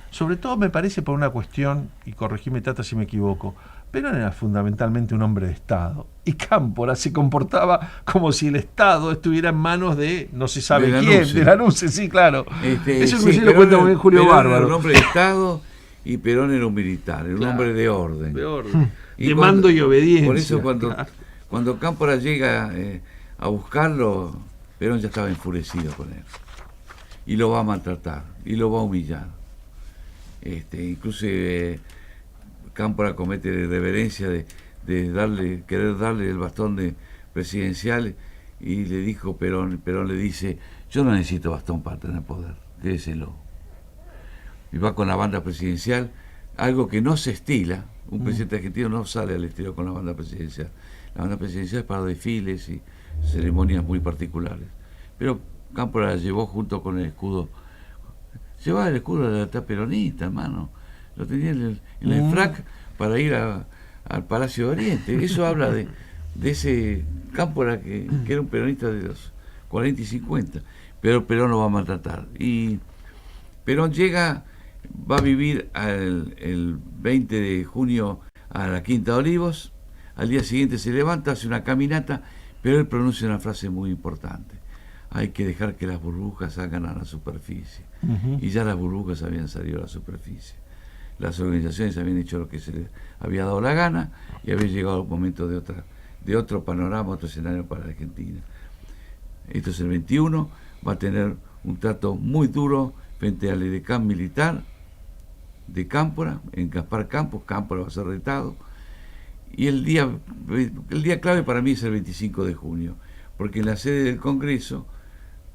Sobre todo me parece por una cuestión, y corregime Tata si me equivoco, Perón era fundamentalmente un hombre de Estado, y Cámpora se comportaba como si el Estado estuviera en manos de no se sabe quién, de Lanuse, sí, claro. Eso inclusive lo cuenta muy bien Julio Bárbaro. Era un hombre de Estado y Perón era un militar, era un hombre de orden. De mando y obediencia. Por eso cuando Cámpora llega a buscarlo, Perón ya estaba enfurecido con él. Y lo va a maltratar, y lo va a humillar. Incluso Cámpora comete la irreverencia de querer darle el bastón presidencial, y le dijo Perón le dice: yo no necesito bastón para tener poder, déselo. Y va con la banda presidencial, algo que no se estila. Un presidente argentino no sale al exterior con la banda presidencial. La banda presidencial es para desfiles y ceremonias muy particulares. Pero Cámpora la llevó junto con el escudo. Llevaba el escudo de la lealtad peronista, hermano. Lo tenía en el frac para ir al Palacio de Oriente. Eso habla de ese Cámpora que era un peronista de los 40 y 50. Pero Perón lo va a maltratar. Y Perón va a vivir el 20 de junio a la Quinta de Olivos. Al día siguiente se levanta, hace una caminata, pero él pronuncia una frase muy importante: hay que dejar que las burbujas salgan a la superficie. Y ya las burbujas habían salido a la superficie. las organizaciones habían hecho lo que se les había dado la gana y había llegado el momento de otro panorama, otro escenario para la Argentina. Entonces el 21 va a tener un trato muy duro frente al edecán militar de Cámpora, en Gaspar Campos. Cámpora va a ser retado. Y el día clave para mí es el 25 de junio, porque en la sede del Congreso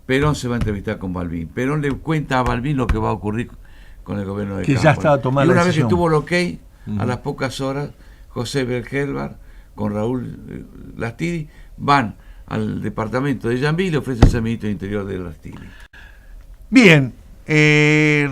Perón se va a entrevistar con Balbín. Perón le cuenta a Balbín lo que va a ocurrir con el gobierno de Cámpora. Que ya estaba tomada la decisión. Y una vez que tuvo el ok, a las pocas horas, José Bergelbar con Raúl Lastiri van al departamento de Yambil y le ofrecen al ministro del Interior de Lastiri. Bien,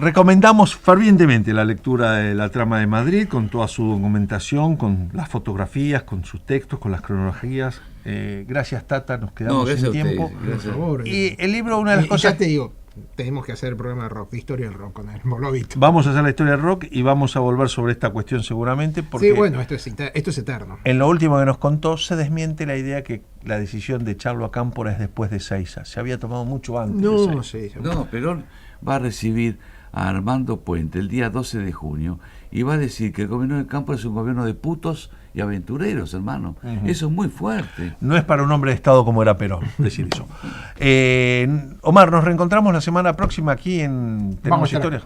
recomendamos fervientemente la lectura de La Trama de Madrid, con toda su documentación, con las fotografías, con sus textos, con las cronologías. Gracias, Tata, nos quedamos sin tiempo. Por favor. Y el libro, una de las cosas... Ya te digo, tenemos que hacer el programa de rock, de historia del rock, con el Molovito. Vamos a hacer la historia del rock y vamos a volver sobre esta cuestión seguramente. Porque sí, bueno, esto es eterno. En lo último que nos contó, se desmiente la idea que la decisión de echarlo a Cámpora es después de Seiza. Se había tomado mucho antes de Seiza. No, Perón va a recibir a Armando Puente el día 12 de junio y va a decir que el gobierno de Cámpora es un gobierno de putos y aventureros, hermano. Eso es muy fuerte. No es para un hombre de Estado como era Perón decir eso. Omar, nos reencontramos la semana próxima aquí en Tenemos Historia.